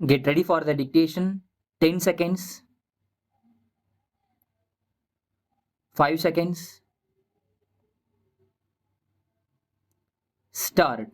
Get ready for the dictation. 10 seconds. 5 seconds. Start.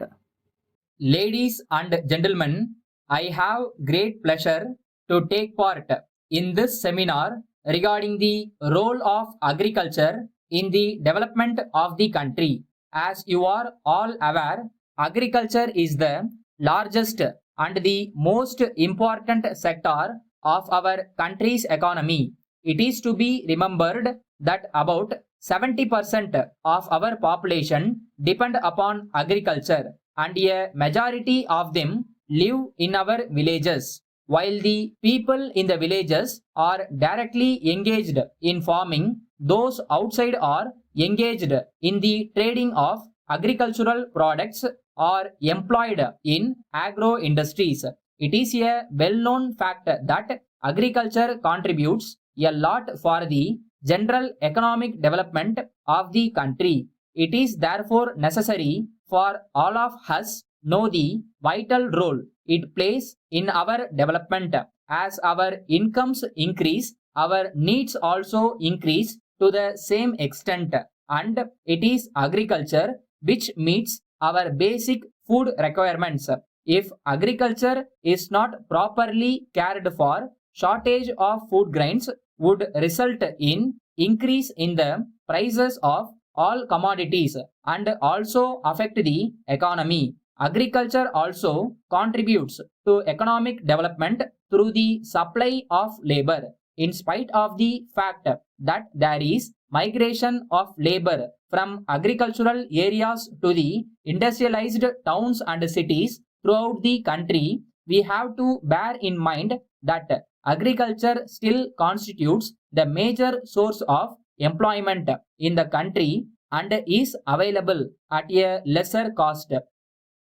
Ladies and gentlemen, I have great pleasure to take part in this seminar regarding the role of agriculture in the development of the country. As you are all aware, agriculture is the largest and the most important sector of our country's economy. It is to be remembered that about 70% of our population depend upon agriculture, and a majority of them live in our villages. While the people in the villages are directly engaged in farming, those outside are engaged in the trading of agricultural products or employed in agro industries. It is a well-known fact that agriculture contributes a lot for the general economic development of the country. It is therefore necessary for all of us know the vital role it plays in our development. As our incomes increase, our needs also increase to the same extent, and it is agriculture which meets our basic food requirements. If agriculture is not properly cared for, shortage of food grains would result in increase in the prices of all commodities and also affect the economy. Agriculture also contributes to economic development through the supply of labor. In spite of the fact that there is migration of labor from agricultural areas to the industrialized towns and cities throughout the country, we have to bear in mind that agriculture still constitutes the major source of employment in the country and is available at a lesser cost.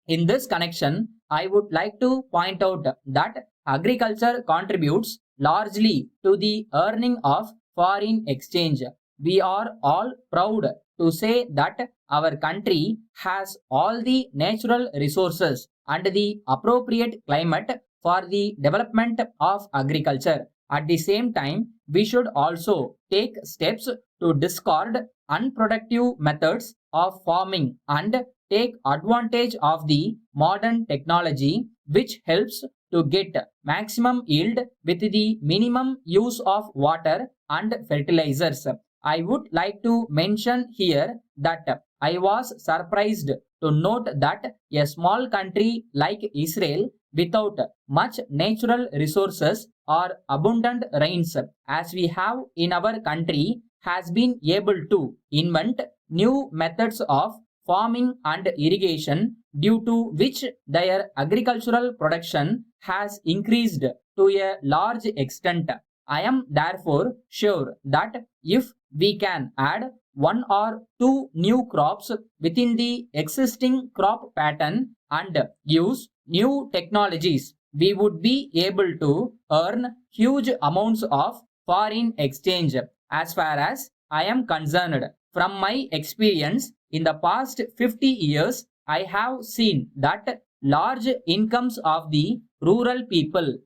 In this connection, I would like to point out that agriculture contributes largely to the earning of foreign exchange. We are all proud to say that our country has all the natural resources and the appropriate climate for the development of agriculture. At the same time, we should also take steps to discard unproductive methods of farming and take advantage of the modern technology which helps to get maximum yield with the minimum use of water and fertilizers. I would like to mention here that I was surprised to note that a small country like Israel without much natural resources or abundant rains as we have in our country has been able to invent new methods of farming and irrigation, due to which their agricultural production has increased to a large extent. I am therefore sure that if we can add one or two new crops within the existing crop pattern and use new technologies, we would be able to earn huge amounts of foreign exchange. As far as I am concerned, from my experience in the past 50 years, I have seen that large incomes of the rural people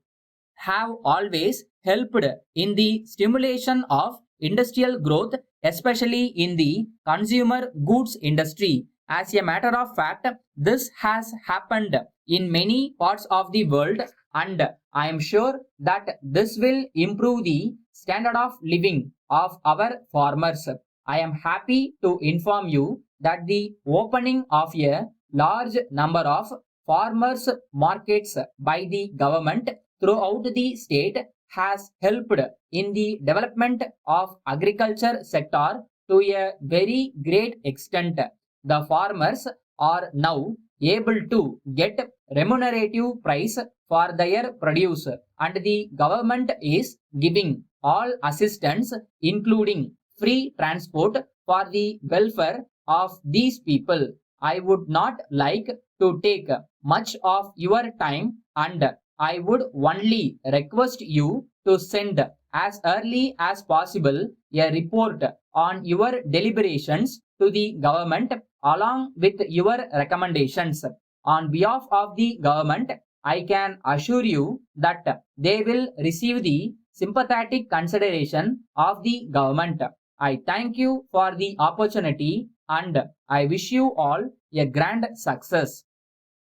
have always helped in the stimulation of industrial growth, especially in the consumer goods industry. As a matter of fact, this has happened in many parts of the world, and I am sure that this will improve the standard of living of our farmers. I am happy to inform you that the opening of a large number of farmers markets by the government throughout the state has helped in the development of agriculture sector to a very great extent. The farmers are now able to get remunerative price for their produce, and the government is giving all assistance including free transport for the welfare of these people. I would not like to take much of your time, and I would only request you to send as early as possible a report on your deliberations to the government along with your recommendations. On behalf of the government, I can assure you that they will receive the sympathetic consideration of the government. I thank you for the opportunity and I wish you all a grand success.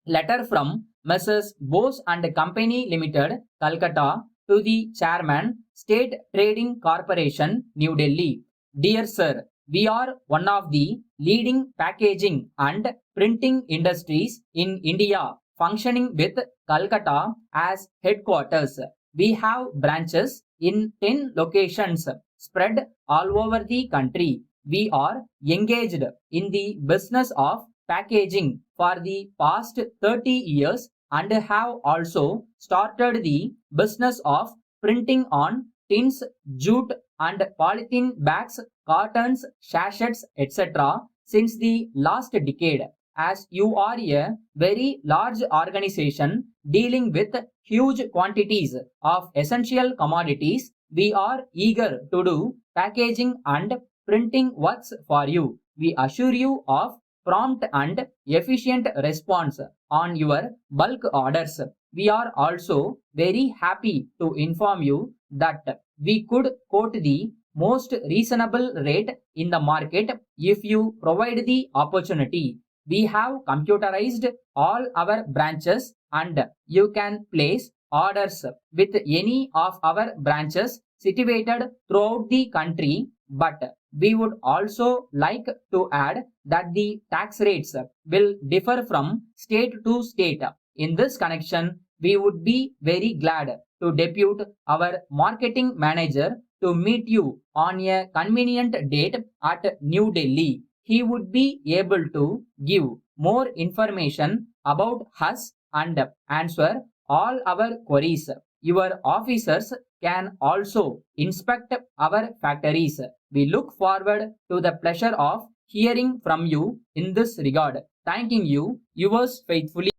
Letter from Messrs. Bose and Company Limited, Calcutta, to the Chairman, State Trading Corporation, New Delhi. Dear Sir, we are one of the leading packaging and printing industries in India, functioning with Calcutta as headquarters. We have branches in 10 locations spread all over the country. We are engaged in the business of packaging for the past 30 years and have also started the business of printing on tins, jute and polythene bags, cartons, sachets, etc. since the last decade. As you are a very large organization dealing with huge quantities of essential commodities, we are eager to do packaging and printing works for you. We assure you of prompt and efficient response on your bulk orders. We are also very happy to inform you that we could quote the most reasonable rate in the market if you provide the opportunity. We have computerized all our branches and you can place orders with any of our branches situated throughout the country, but we would also like to add that the tax rates will differ from state to state. In this connection, we would be very glad to depute our marketing manager to meet you on a convenient date at New Delhi. He would be able to give more information about us and answer all our queries. Your officers can also inspect our factories. We look forward to the pleasure of hearing from you in this regard. Thanking you, yours faithfully.